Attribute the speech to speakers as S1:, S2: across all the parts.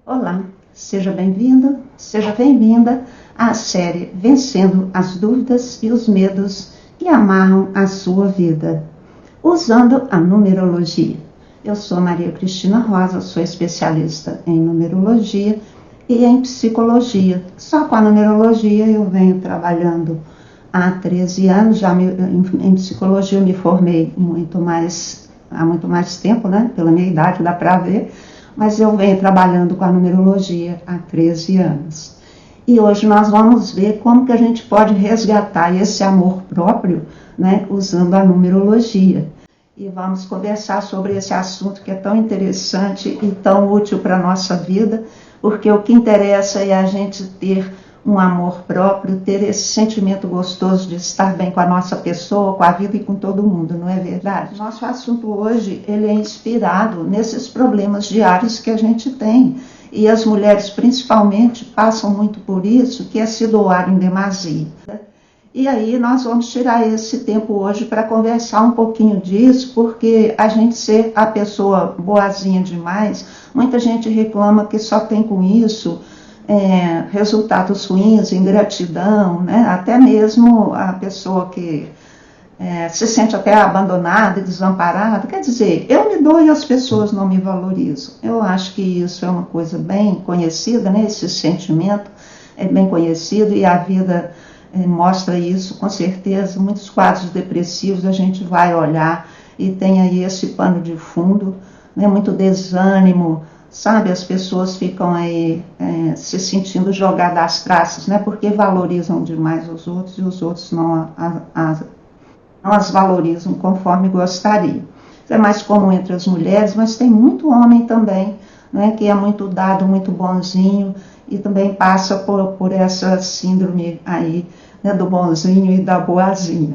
S1: Olá, seja bem-vindo, seja bem-vinda à série Vencendo as Dúvidas e os Medos que Amarram a Sua Vida, usando a numerologia. Eu sou Maria Cristina Rosa, sou especialista em numerologia e em psicologia. Só com a numerologia eu venho trabalhando há 13 anos, em psicologia eu me formei há muito mais tempo, né? Pela minha idade dá para ver, mas eu venho trabalhando com a numerologia há 13 anos. E hoje nós vamos ver como que a gente pode resgatar esse amor próprio, né, usando a numerologia. E vamos conversar sobre esse assunto que é tão interessante e tão útil para a nossa vida, porque o que interessa é a gente ter um amor próprio, ter esse sentimento gostoso de estar bem com a nossa pessoa, com a vida e com todo mundo, não é verdade? Nosso assunto hoje, ele é inspirado nesses problemas diários que a gente tem, e as mulheres principalmente passam muito por isso, que é se doar em demasia. E aí nós vamos tirar esse tempo hoje para conversar um pouquinho disso, porque a gente ser a pessoa boazinha demais, muita gente reclama que só tem com isso resultados ruins, ingratidão, né? Até mesmo a pessoa que se sente até abandonada e desamparada. Quer dizer, eu me dou e as pessoas não me valorizam. Eu acho que isso é uma coisa bem conhecida, né? Esse sentimento é bem conhecido e a vida mostra isso com certeza. Muitos quadros depressivos a gente vai olhar e tem aí esse pano de fundo, né? Muito desânimo, sabe? As pessoas ficam aí se sentindo jogadas às traças, né? Porque valorizam demais os outros e os outros não as valorizam conforme gostariam. Isso é mais comum entre as mulheres, mas tem muito homem também, né? Que é muito dado, muito bonzinho e também passa por essa síndrome aí, né? Do bonzinho e da boazinha.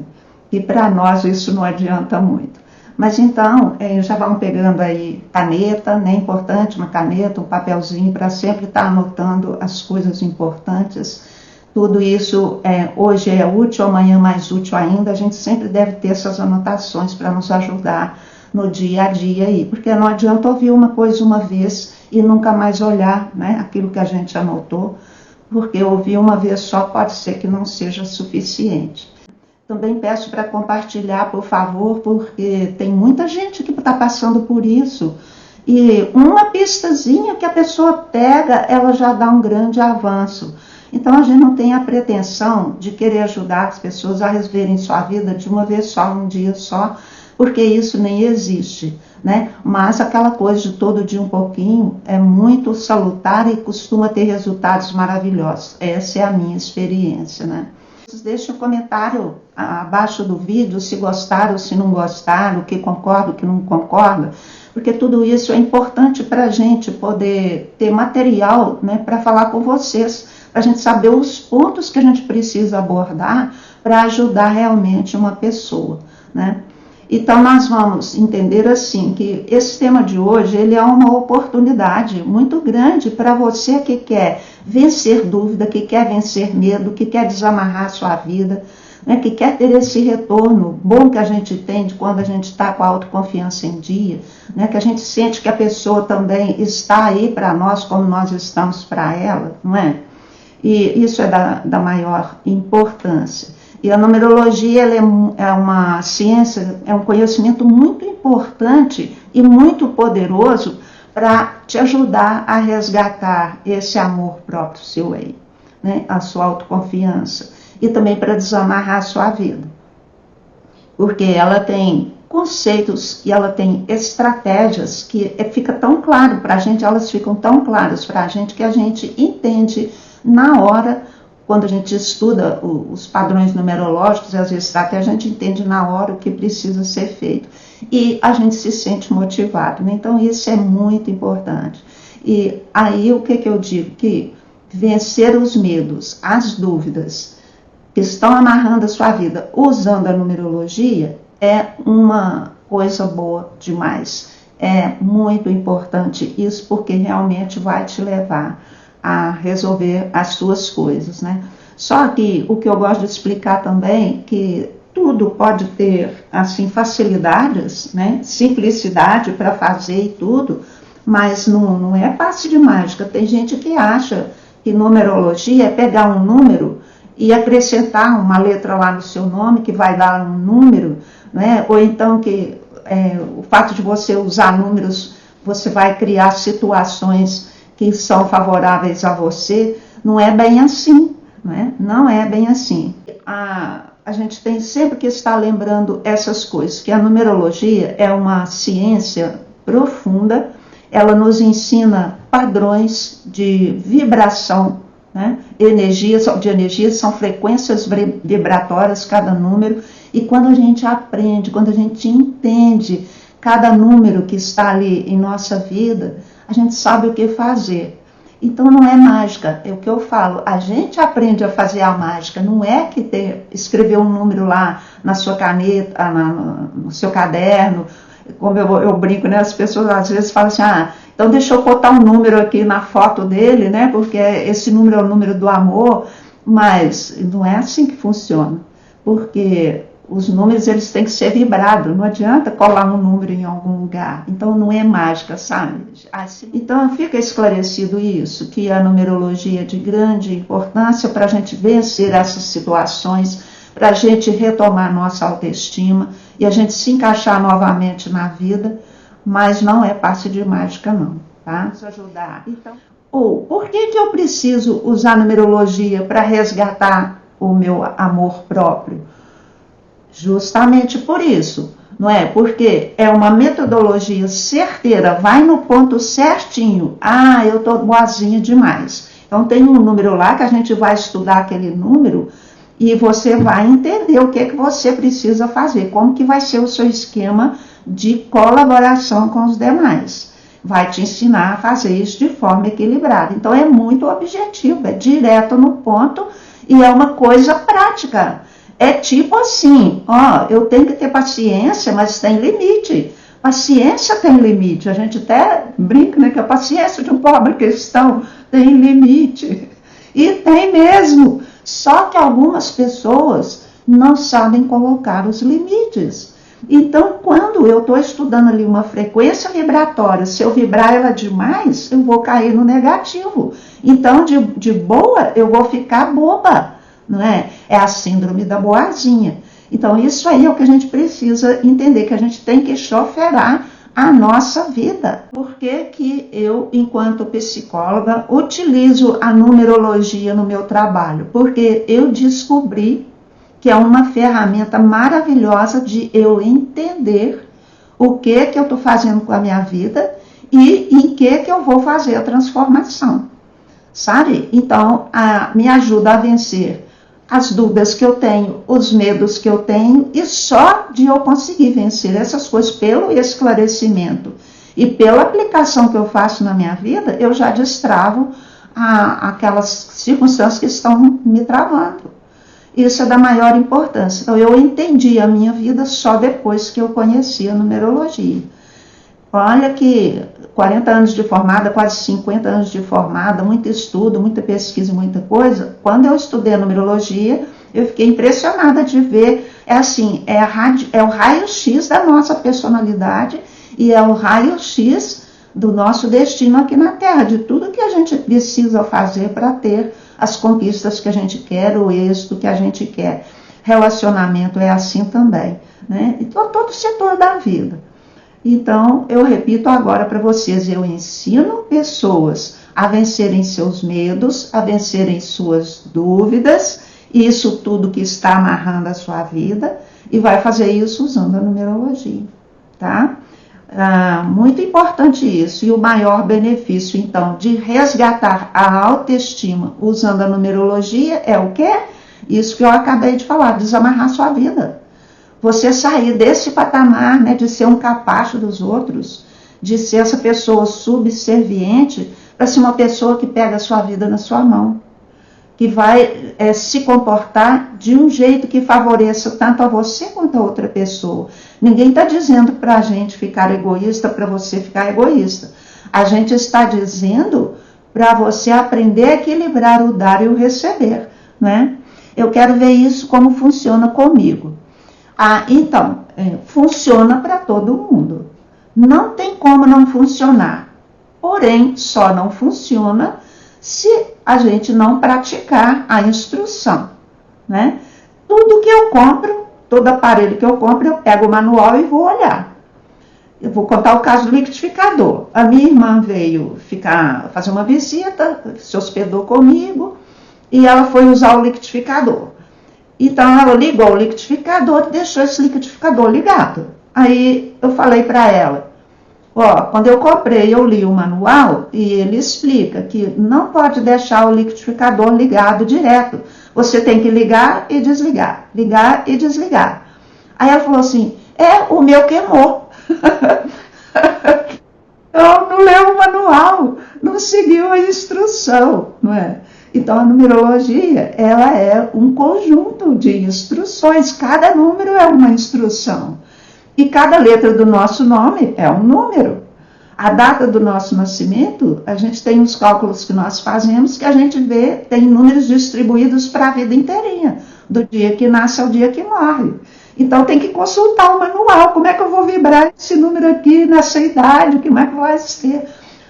S1: E para nós isso não adianta muito. Mas então, já vão pegando aí caneta, né? Importante uma caneta, um papelzinho, para sempre estar anotando as coisas importantes. Tudo isso hoje é útil, amanhã mais útil ainda. A gente sempre deve ter essas anotações para nos ajudar no dia a dia aí. Porque não adianta ouvir uma coisa uma vez e nunca mais olhar, né, aquilo que a gente anotou. Porque ouvir uma vez só pode ser que não seja suficiente. Também peço para compartilhar, por favor, porque tem muita gente que está passando por isso. E uma pistazinha que a pessoa pega, ela já dá um grande avanço. Então a gente não tem a pretensão de querer ajudar as pessoas a reverem sua vida de uma vez só, um dia só, porque isso nem existe, né? Mas aquela coisa de todo dia um pouquinho é muito salutar e costuma ter resultados maravilhosos. Essa é a minha experiência, né? Deixe um comentário abaixo do vídeo, se gostaram ou se não gostaram, o que concorda, o que não concorda, porque tudo isso é importante para a gente poder ter material, né, para falar com vocês, para a gente saber os pontos que a gente precisa abordar para ajudar realmente uma pessoa, né? Então nós vamos entender assim que esse tema de hoje ele é uma oportunidade muito grande para você que quer vencer dúvida, que quer vencer medo, que quer desamarrar a sua vida, né, que quer ter esse retorno bom que a gente tem de quando a gente está com a autoconfiança em dia, né, que a gente sente que a pessoa também está aí para nós como nós estamos para ela, não é? E isso é da maior importância. E a numerologia ela é uma ciência, é um conhecimento muito importante e muito poderoso para te ajudar a resgatar esse amor próprio seu aí, né? A sua autoconfiança. E também para desamarrar a sua vida. Porque ela tem conceitos e ela tem estratégias que fica tão claro para a gente, elas ficam tão claras para a gente que a gente entende na hora. Quando a gente estuda os padrões numerológicos e as estratégias, a gente entende na hora o que precisa ser feito. E a gente se sente motivado, né? Então isso é muito importante. E aí o que eu digo? Que vencer os medos, as dúvidas que estão amarrando a sua vida usando a numerologia é uma coisa boa demais. É muito importante isso porque realmente vai te levar a resolver as suas coisas, né? Só que o que eu gosto de explicar também, que tudo pode ter, assim, facilidades, né? Simplicidade para fazer e tudo, mas não é passe de mágica. Tem gente que acha que numerologia é pegar um número e acrescentar uma letra lá no seu nome, que vai dar um número, né? Ou então que o fato de você usar números, você vai criar situações que são favoráveis a você. Não é bem assim, né? Não é bem assim. A gente tem sempre que estar lembrando essas coisas, que a numerologia é uma ciência profunda, ela nos ensina padrões de vibração, né? Energias são frequências vibratórias, cada número, e quando a gente aprende, quando a gente entende cada número que está ali em nossa vida, a gente sabe o que fazer. Então não é mágica, é o que eu falo, a gente aprende a fazer a mágica, não é que escrever um número lá na sua caneta, no seu caderno, como eu brinco, né? As pessoas às vezes falam assim, então deixa eu botar um número aqui na foto dele, né? Porque esse número é o número do amor, mas não é assim que funciona, porque os números eles têm que ser vibrados, não adianta colar um número em algum lugar, então não é mágica, sabe? Então fica esclarecido isso, que a numerologia é de grande importância para a gente vencer essas situações, para a gente retomar nossa autoestima e a gente se encaixar novamente na vida, mas não é passe de mágica não, tá? Vamos ajudar. Então, por que eu preciso usar a numerologia para resgatar o meu amor próprio? Justamente por isso, não é? Porque é uma metodologia certeira, vai no ponto certinho. Eu estou boazinha demais. Então tem um número lá que a gente vai estudar aquele número e você vai entender o que você precisa fazer, como que vai ser o seu esquema de colaboração com os demais. Vai te ensinar a fazer isso de forma equilibrada. Então é muito objetivo, é direto no ponto e é uma coisa prática. É tipo assim, eu tenho que ter paciência, mas tem limite. Paciência tem limite. A gente até brinca, né, que a paciência de um pobre cristão tem limite. E tem mesmo. Só que algumas pessoas não sabem colocar os limites. Então, quando eu estou estudando ali uma frequência vibratória, se eu vibrar ela demais, eu vou cair no negativo. Então, de boa, eu vou ficar boba. Não é? É a síndrome da boazinha. Então isso aí é o que a gente precisa entender, que a gente tem que choferar a nossa vida. Por que que eu, enquanto psicóloga, utilizo a numerologia no meu trabalho? Porque eu descobri que é uma ferramenta maravilhosa de eu entender o que eu estou fazendo com a minha vida e em que eu vou fazer a transformação. Sabe? Então, me ajuda a vencer as dúvidas que eu tenho, os medos que eu tenho, e só de eu conseguir vencer essas coisas pelo esclarecimento e pela aplicação que eu faço na minha vida, eu já destravo aquelas circunstâncias que estão me travando. Isso é da maior importância. Então, eu entendi a minha vida só depois que eu conheci a numerologia. Olha que 40 anos de formada, quase 50 anos de formada, muito estudo, muita pesquisa, muita coisa. Quando eu estudei a numerologia, eu fiquei impressionada de ver, é o raio-x da nossa personalidade e é o raio-x do nosso destino aqui na Terra, de tudo que a gente precisa fazer para ter as conquistas que a gente quer, o êxito que a gente quer. Relacionamento é assim também, né? Então, todo o setor da vida. Então, eu repito agora para vocês, eu ensino pessoas a vencerem seus medos, a vencerem suas dúvidas, isso tudo que está amarrando a sua vida, e vai fazer isso usando a numerologia, tá? Muito importante isso, e o maior benefício, então, de resgatar a autoestima usando a numerologia é o quê? Isso que eu acabei de falar, desamarrar sua vida. Você sair desse patamar, né, de ser um capacho dos outros, de ser essa pessoa subserviente, para ser uma pessoa que pega a sua vida na sua mão, que vai se comportar de um jeito que favoreça tanto a você quanto a outra pessoa. Ninguém está dizendo para a gente ficar egoísta, para você ficar egoísta. A gente está dizendo para você aprender a equilibrar o dar e o receber, né? Eu quero ver isso como funciona comigo. Então, funciona para todo mundo. Não tem como não funcionar. porém só não funciona se a gente não praticar a instrução, né? Tudo que eu compro, todo aparelho que eu compro, eu pego o manual e vou olhar. Eu vou contar o caso do liquidificador. A minha irmã veio fazer uma visita, se hospedou comigo, e ela foi usar o liquidificador. Então ela ligou o liquidificador e deixou esse liquidificador ligado. Aí eu falei para ela, quando eu comprei, eu li o manual e ele explica que não pode deixar o liquidificador ligado direto. Você tem que ligar e desligar, ligar e desligar. Aí ela falou assim, o meu queimou. Eu não leu o manual, não seguiu a instrução, não é? Então a numerologia, ela é um conjunto de instruções, cada número é uma instrução. E cada letra do nosso nome é um número. A data do nosso nascimento, a gente tem os cálculos que nós fazemos, que a gente vê, tem números distribuídos para a vida inteirinha, do dia que nasce ao dia que morre. Então tem que consultar o manual, como é que eu vou vibrar esse número aqui nessa idade, como é que vai ser?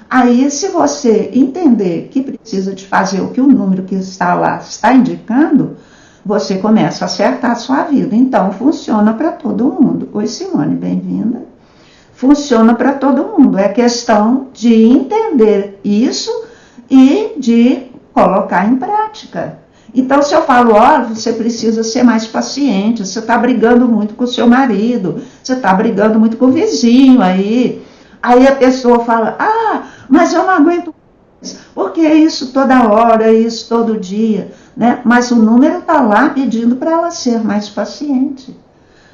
S1: Aí, se você entender que precisa de fazer o que o número que está lá está indicando, você começa a acertar a sua vida. Então, funciona para todo mundo. Oi, Simone, bem-vinda. Funciona para todo mundo. É questão de entender isso e de colocar em prática. Então, se eu falo, você precisa ser mais paciente, você está brigando muito com o seu marido, você está brigando muito com o vizinho aí a pessoa fala, mas eu não aguento mais, porque é isso toda hora, é isso todo dia, né? Mas o número está lá pedindo para ela ser mais paciente.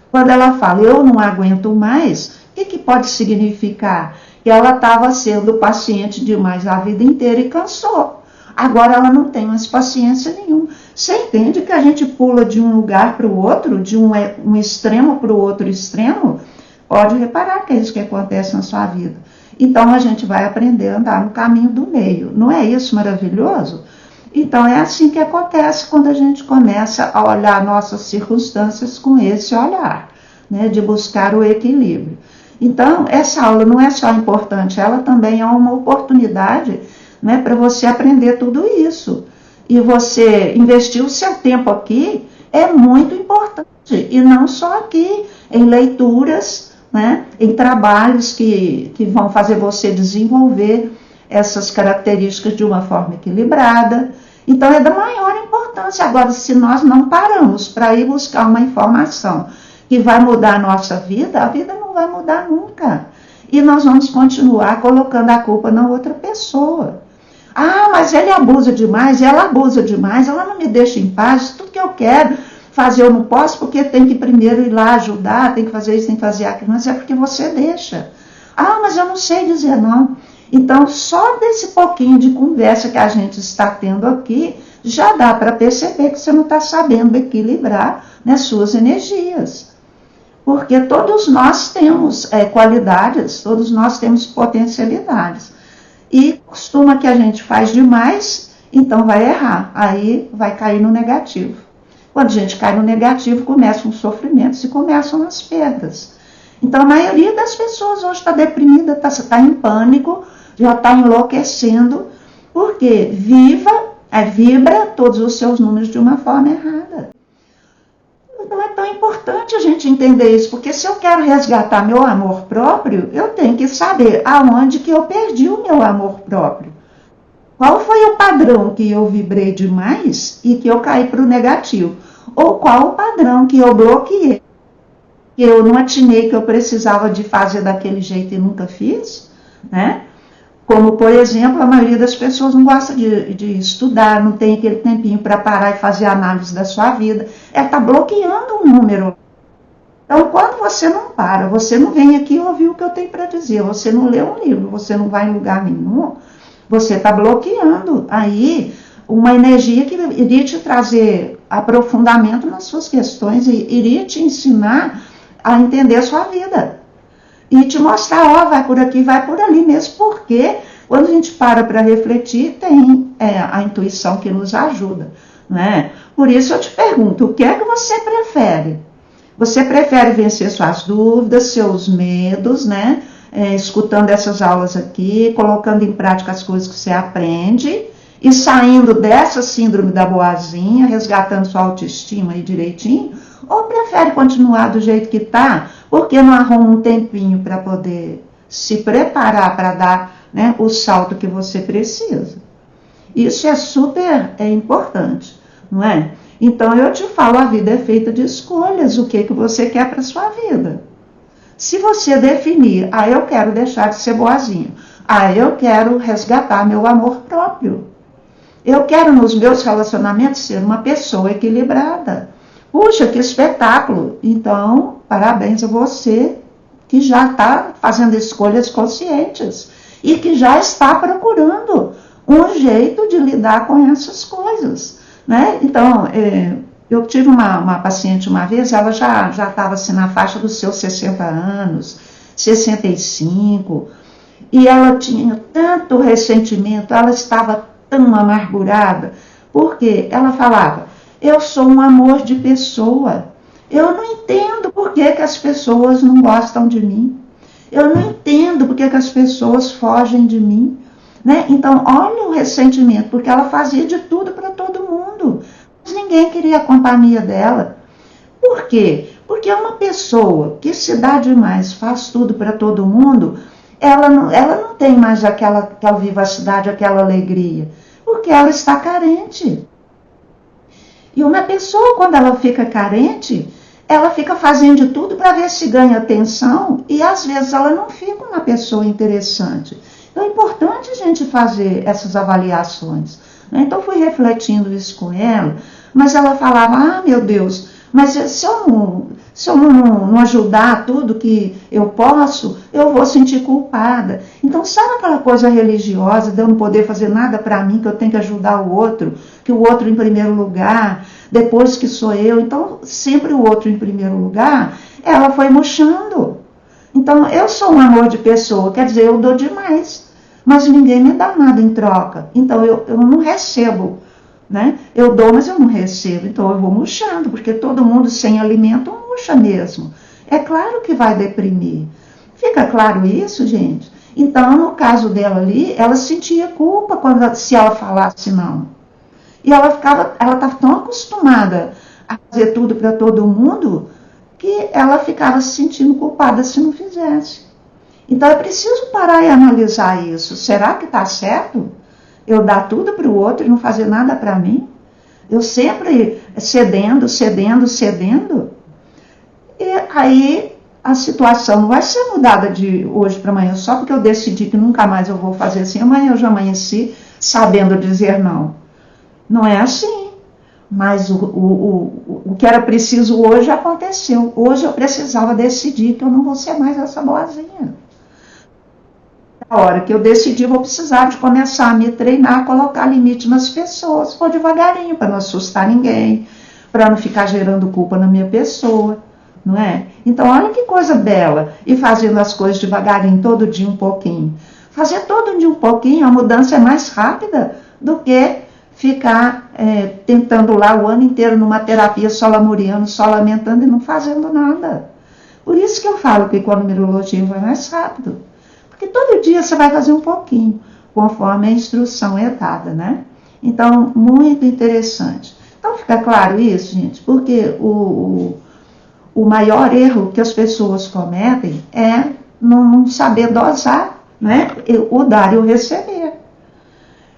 S1: Quando ela fala, eu não aguento mais, o que pode significar? Que ela estava sendo paciente demais a vida inteira e cansou. Agora ela não tem mais paciência nenhuma. Você entende que a gente pula de um lugar para o outro, de um extremo para o outro extremo? Pode reparar que é isso que acontece na sua vida. Então a gente vai aprender a andar no caminho do meio. Não é isso maravilhoso? Então é assim que acontece quando a gente começa a olhar nossas circunstâncias com esse olhar, né, de buscar o equilíbrio. Então essa aula não é só importante, ela também é uma oportunidade, né, para você aprender tudo isso. E você investir o seu tempo aqui é muito importante. E não só aqui, em leituras, né, em trabalhos que vão fazer você desenvolver essas características de uma forma equilibrada. Então é da maior importância. Agora, se nós não paramos para ir buscar uma informação que vai mudar a nossa vida, a vida não vai mudar nunca. E nós vamos continuar colocando a culpa na outra pessoa. Mas ele abusa demais, ela abusa demais, ela não me deixa em paz, tudo que eu quero fazer eu não posso, porque tem que primeiro ir lá ajudar, tem que fazer isso, tem que fazer aquilo, mas é porque você deixa. Mas eu não sei dizer não. Então, só desse pouquinho de conversa que a gente está tendo aqui, já dá para perceber que você não está sabendo equilibrar, né, suas energias. Porque todos nós temos qualidades, todos nós temos potencialidades. E costuma que a gente faz demais, então vai errar, aí vai cair no negativo. Quando a gente cai no negativo, começam os sofrimentos e começam as perdas. Então a maioria das pessoas hoje está deprimida, está em pânico, já está enlouquecendo, porque vibra todos os seus números de uma forma errada. Então é tão importante a gente entender isso, porque se eu quero resgatar meu amor próprio, eu tenho que saber aonde que eu perdi o meu amor próprio. Qual foi o padrão que eu vibrei demais e que eu caí para o negativo? Ou qual o padrão que eu bloqueei, que eu não atinei que eu precisava de fazer daquele jeito e nunca fiz, né? Como, por exemplo, a maioria das pessoas não gosta de estudar, não tem aquele tempinho para parar e fazer análise da sua vida. Ela está bloqueando um número. Então, quando você não para, você não vem aqui ouvir o que eu tenho para dizer, você não lê um livro, você não vai em lugar nenhum, você está bloqueando aí uma energia que iria te trazer aprofundamento nas suas questões e iria te ensinar a entender a sua vida. E te mostrar, vai por aqui, vai por ali mesmo, porque quando a gente para refletir, tem a intuição que nos ajuda, né? Por isso eu te pergunto, o que é que você prefere? Você prefere vencer suas dúvidas, seus medos, né? escutando essas aulas aqui, colocando em prática as coisas que você aprende e saindo dessa síndrome da boazinha, resgatando sua autoestima aí direitinho, ou prefere continuar do jeito que está, porque não arruma um tempinho para poder se preparar para dar, né, o salto que você precisa. Isso é super importante, não é? Então eu te falo, a vida é feita de escolhas, o que você quer para a sua vida. Se você definir, eu quero deixar de ser boazinho, eu quero resgatar meu amor próprio, eu quero nos meus relacionamentos ser uma pessoa equilibrada. Puxa, que espetáculo! Então, parabéns a você que já está fazendo escolhas conscientes e que já está procurando um jeito de lidar com essas coisas, né? Então, eu tive uma paciente uma vez, ela já estava assim, na faixa dos seus 60 anos, 65, e ela tinha tanto ressentimento, ela estava tão amargurada, porque ela falava, eu sou um amor de pessoa, eu não entendo por que as pessoas não gostam de mim, eu não entendo por que as pessoas fogem de mim, né? Então, olha o ressentimento, porque ela fazia de tudo para todo mundo, mas ninguém queria a companhia dela. Por quê? Porque uma pessoa que se dá demais, faz tudo para todo mundo, ela não tem mais aquela vivacidade, aquela alegria, porque ela está carente. E uma pessoa, quando ela fica carente, ela fica fazendo de tudo para ver se ganha atenção e às vezes ela não fica uma pessoa interessante. Então é importante a gente fazer essas avaliações, né? Então fui refletindo isso com ela, mas ela falava, meu Deus, mas se eu não ajudar tudo que eu posso, eu vou sentir culpada. Então sabe aquela coisa religiosa de eu não poder fazer nada para mim, que eu tenho que ajudar o outro, que o outro em primeiro lugar, depois que sou eu, então sempre o outro em primeiro lugar, ela foi murchando. Então eu sou um amor de pessoa, quer dizer, eu dou demais, mas ninguém me dá nada em troca, então eu não recebo, né? Eu dou, mas eu não recebo, então eu vou murchando, porque todo mundo sem alimento murcha mesmo. É claro que vai deprimir. Fica claro isso, gente? Então, no caso dela ali, ela sentia culpa se ela falasse não. E ela estava tão acostumada a fazer tudo para todo mundo que ela ficava se sentindo culpada se não fizesse. Então é preciso parar e analisar isso. Será que está certo eu dar tudo para o outro e não fazer nada para mim? Eu sempre cedendo. E aí a situação não vai ser mudada de hoje para amanhã, só porque eu decidi que nunca mais eu vou fazer assim, amanhã eu já amanheci sabendo dizer não. Não é assim. Mas o que era preciso hoje aconteceu. Hoje eu precisava decidir que eu não vou ser mais essa boazinha. Na hora que eu decidi, vou precisar de começar a me treinar, a colocar limite nas pessoas. Vou devagarinho, para não assustar ninguém, para não ficar gerando culpa na minha pessoa, não é? Então, olha que coisa bela. E fazendo as coisas devagarinho, todo dia um pouquinho. Fazer todo dia um pouquinho, a mudança é mais rápida do que ficar tentando lá o ano inteiro numa terapia só lamuriando, só lamentando e não fazendo nada. Por isso que eu falo que com a numerologia vai mais rápido. Porque todo dia você vai fazer um pouquinho, conforme a instrução é dada, né? Então, muito interessante. Então, fica claro isso, gente, porque o maior erro que as pessoas cometem é não saber dosar, né? O dar e o receber.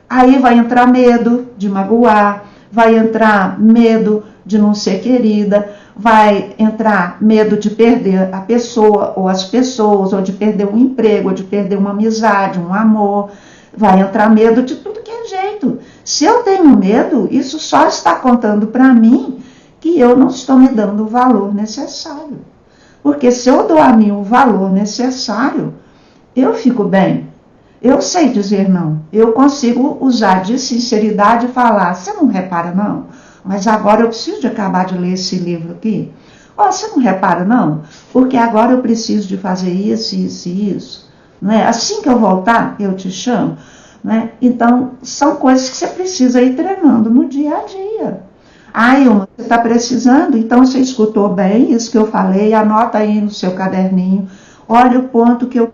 S1: Aí vai entrar medo de magoar, vai entrar medo de não ser querida, vai entrar medo de perder a pessoa ou as pessoas, ou de perder um emprego, ou de perder uma amizade, um amor, vai entrar medo de tudo que é jeito. Se eu tenho medo, isso só está contando para mim que eu não estou me dando o valor necessário. Porque se eu dou a mim o valor necessário, eu fico bem. Eu sei dizer não. Eu consigo usar de sinceridade e falar, você não repara não? Mas agora eu preciso de acabar de ler esse livro aqui. Você não repara não? Porque agora eu preciso de fazer isso, isso e isso. Não é? Assim que eu voltar, eu te chamo. Né? Então, são coisas que você precisa ir treinando no dia a dia. Ilma, você está precisando? Então você escutou bem isso que eu falei, anota aí no seu caderninho. Olha o ponto que eu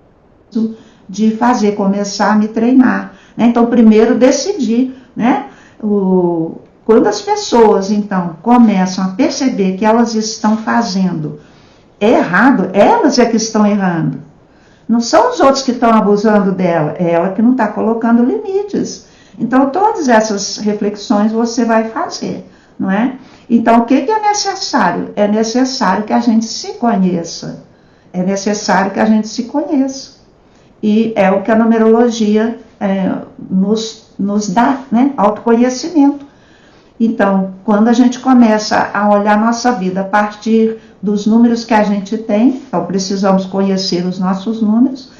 S1: de fazer, começar a me treinar, né? Então, primeiro decidir, né? Quando as pessoas, então, começam a perceber que elas estão fazendo errado, elas é que estão errando. Não são os outros que estão abusando dela, é ela que não está colocando limites. Então, todas essas reflexões você vai fazer, não é? Então, o que é necessário? É necessário que a gente se conheça. É necessário que a gente se conheça. E é o que a numerologia nos dá, né? Autoconhecimento. Então, quando a gente começa a olhar a nossa vida a partir dos números que a gente tem, então precisamos conhecer os nossos números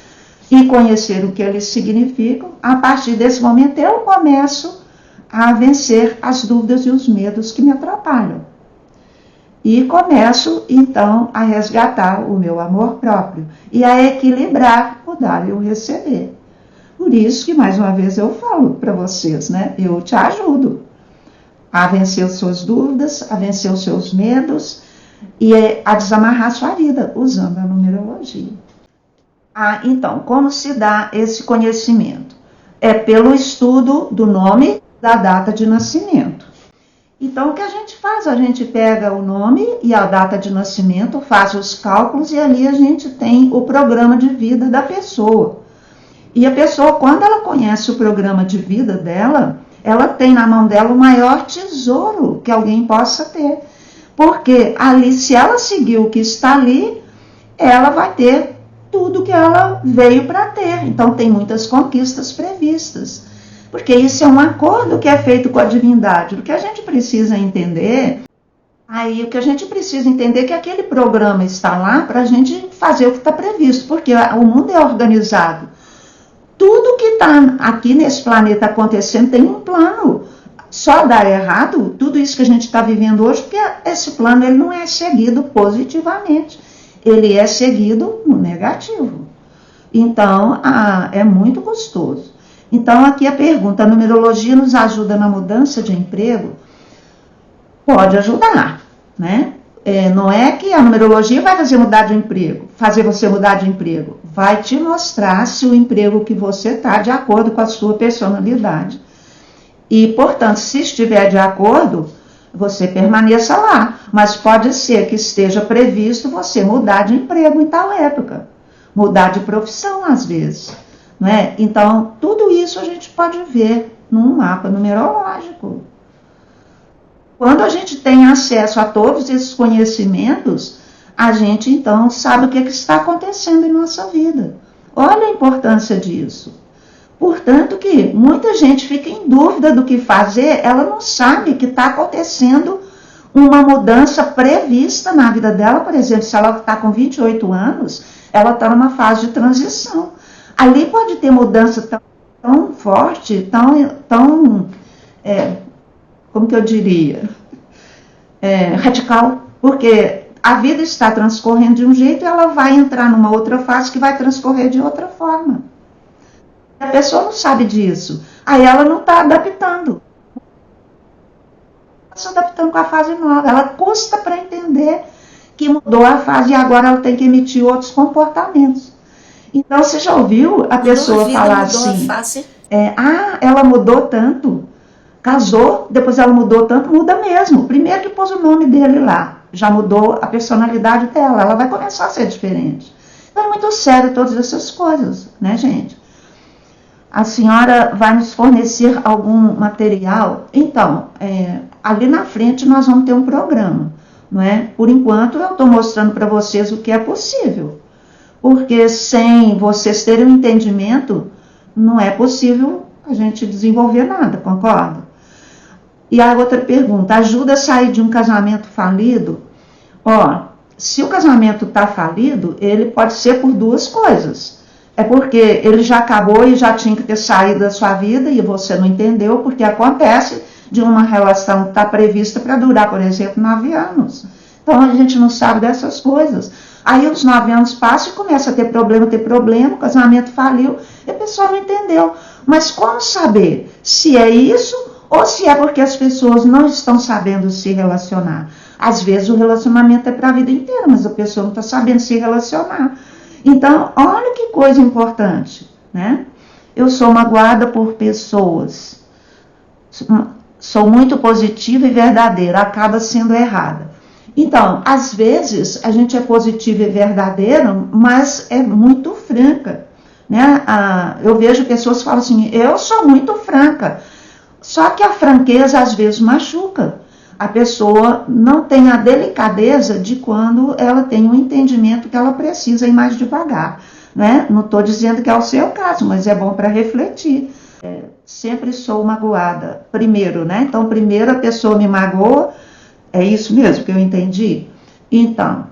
S1: e conhecer o que eles significam. A partir desse momento eu começo a vencer as dúvidas e os medos que me atrapalham. E começo, então, a resgatar o meu amor próprio e a equilibrar o dar e o receber. Por isso que, mais uma vez, eu falo para vocês, né? Eu te ajudo a vencer as suas dúvidas, a vencer os seus medos e a desamarrar a sua vida usando a numerologia. Então, como se dá esse conhecimento? É pelo estudo do nome, da data de nascimento. Então, o que a gente faz? A gente pega o nome e a data de nascimento, faz os cálculos e ali a gente tem o programa de vida da pessoa. E a pessoa, quando ela conhece o programa de vida dela, ela tem na mão dela o maior tesouro que alguém possa ter. Porque ali, se ela seguir o que está ali, ela vai ter tudo que ela veio para ter. Então, tem muitas conquistas previstas. Porque isso é um acordo que é feito com a divindade. O que a gente precisa entender, o que a gente precisa entender é que aquele programa está lá para a gente fazer o que está previsto. Porque o mundo é organizado. Tudo que está aqui nesse planeta acontecendo tem um plano. Só dá errado tudo isso que a gente está vivendo hoje, porque esse plano ele não é seguido positivamente. Ele é seguido no negativo. Então, é muito custoso. Então, aqui a pergunta, a numerologia nos ajuda na mudança de emprego? Pode ajudar, né? Não é que a numerologia vai fazer você mudar de emprego. Vai te mostrar se o emprego que você está de acordo com a sua personalidade. E, portanto, se estiver de acordo, você permaneça lá. Mas pode ser que esteja previsto você mudar de emprego em tal época. Mudar de profissão, às vezes. Não é? Então, tudo isso a gente pode ver num mapa numerológico. Quando a gente tem acesso a todos esses conhecimentos, a gente, então, sabe o que está acontecendo em nossa vida. Olha a importância disso. Portanto, que muita gente fica em dúvida do que fazer, ela não sabe que está acontecendo uma mudança prevista na vida dela. Por exemplo, se ela está com 28 anos, ela está numa fase de transição. Ali pode ter mudança tão forte, como que eu diria, radical, porque a vida está transcorrendo de um jeito e ela vai entrar numa outra fase que vai transcorrer de outra forma. A pessoa não sabe disso, aí ela não está adaptando. Está se adaptando com a fase nova, ela custa para entender que mudou a fase e agora ela tem que emitir outros comportamentos. Então, você já ouviu a pessoa falar assim, ela mudou tanto, casou, depois ela mudou tanto, muda mesmo. Primeiro que pôs o nome dele lá, já mudou a personalidade dela, ela vai começar a ser diferente. Então, é muito sério todas essas coisas, né, gente? A senhora vai nos fornecer algum material? Então, ali na frente nós vamos ter um programa, não é? Por enquanto, eu estou mostrando para vocês o que é possível. Porque sem vocês terem um entendimento, não é possível a gente desenvolver nada, concorda? E a outra pergunta, ajuda a sair de um casamento falido? Se o casamento está falido, ele pode ser por duas coisas. É porque ele já acabou e já tinha que ter saído da sua vida e você não entendeu, porque acontece de uma relação que está prevista para durar, por exemplo, 9 anos. Então a gente não sabe dessas coisas. Aí os 9 anos passam e começa a ter problema, o casamento faliu, e a pessoa não entendeu. Mas como saber se é isso ou se é porque as pessoas não estão sabendo se relacionar? Às vezes o relacionamento é para a vida inteira, mas a pessoa não está sabendo se relacionar. Então, olha que coisa importante, né? Eu sou magoada por pessoas, sou muito positiva e verdadeira, acaba sendo errada. Então, às vezes, a gente é positiva e verdadeira, mas é muito franca, né? Eu vejo pessoas que falam assim, eu sou muito franca, só que a franqueza às vezes machuca. A pessoa não tem a delicadeza de quando ela tem um entendimento que ela precisa ir mais devagar, né? Não estou dizendo que é o seu caso, mas é bom para refletir. Sempre sou magoada, primeiro, né? Então, primeiro a pessoa me magoa, é isso mesmo que eu entendi? Então,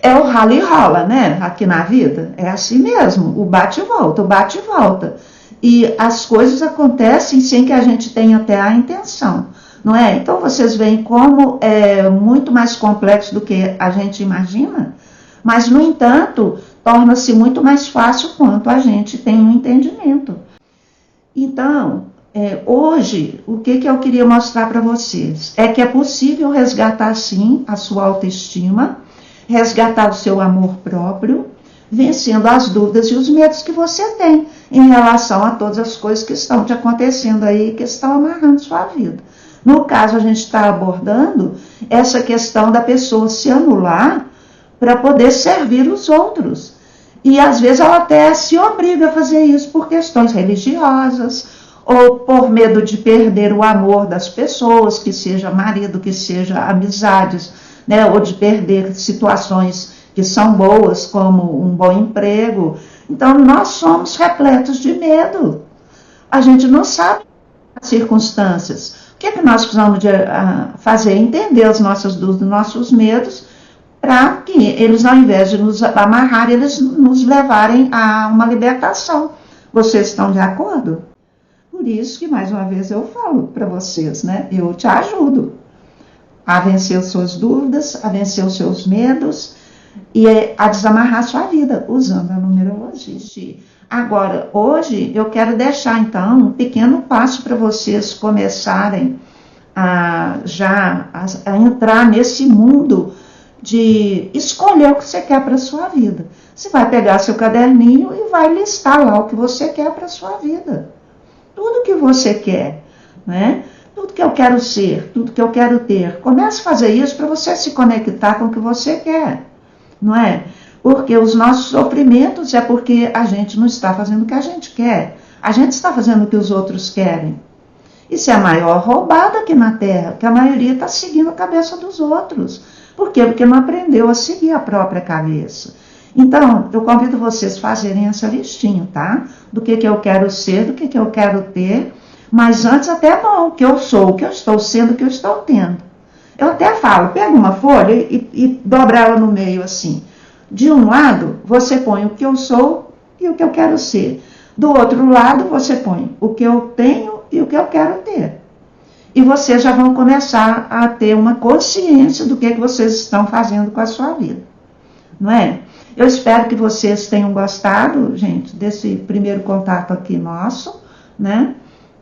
S1: é o rala e rola, né? Aqui na vida, é assim mesmo, o bate e volta, o bate e volta. E as coisas acontecem sem que a gente tenha até a intenção, não é? Então, vocês veem como é muito mais complexo do que a gente imagina, mas, no entanto, torna-se muito mais fácil quanto a gente tem um entendimento. Então, hoje, o que eu queria mostrar para vocês é que é possível resgatar, sim, a sua autoestima, resgatar o seu amor próprio, vencendo as dúvidas e os medos que você tem em relação a todas as coisas que estão te acontecendo aí, que estão amarrando sua vida. No caso, a gente está abordando essa questão da pessoa se anular para poder servir os outros. E às vezes ela até se obriga a fazer isso por questões religiosas, ou por medo de perder o amor das pessoas, que seja marido, que seja amizades, né? Ou de perder situações que são boas, como um bom emprego. Então, nós somos repletos de medo. A gente não sabe as circunstâncias. O que é que nós precisamos fazer? Entender as nossas dúvidas, nossos medos, para que eles, ao invés de nos amarrar, eles nos levarem a uma libertação. Vocês estão de acordo? Por isso que, mais uma vez, eu falo para vocês, né? Eu te ajudo a vencer as suas dúvidas, a vencer os seus medos e a desamarrar a sua vida, usando a numerologia. Agora, hoje, eu quero deixar, então, um pequeno passo para vocês começarem a entrar nesse mundo de escolher o que você quer para a sua vida. Você vai pegar seu caderninho e vai listar lá o que você quer para a sua vida. Tudo que você quer, né? Tudo que eu quero ser, tudo que eu quero ter. Comece a fazer isso para você se conectar com o que você quer, não é? Porque os nossos sofrimentos é porque a gente não está fazendo o que a gente quer. A gente está fazendo o que os outros querem. Isso é a maior roubada aqui na Terra, que a maioria está seguindo a cabeça dos outros. Por quê? Porque não aprendeu a seguir a própria cabeça. Então, eu convido vocês a fazerem essa listinha, tá? Do que eu quero ser, do que eu quero ter. Mas antes até é bom o que eu sou, o que eu estou sendo, o que eu estou tendo. Eu até falo, pega uma folha e dobra ela no meio assim. De um lado, você põe o que eu sou e o que eu quero ser. Do outro lado, você põe o que eu tenho e o que eu quero ter. E vocês já vão começar a ter uma consciência do que vocês estão fazendo com a sua vida. Não é? Eu espero que vocês tenham gostado, gente, desse primeiro contato aqui nosso, né?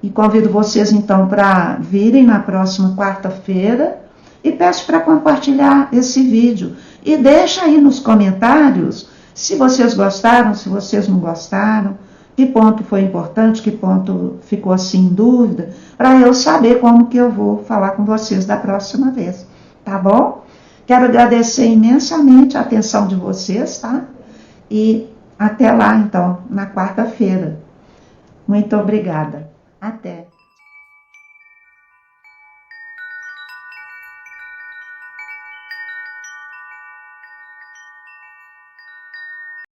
S1: E convido vocês, então, para virem na próxima quarta-feira e peço para compartilhar esse vídeo. E deixa aí nos comentários se vocês gostaram, se vocês não gostaram, que ponto foi importante, que ponto ficou assim em dúvida, para eu saber como que eu vou falar com vocês da próxima vez, tá bom? Quero agradecer imensamente a atenção de vocês, tá? E até lá, então, na quarta-feira. Muito obrigada. Até.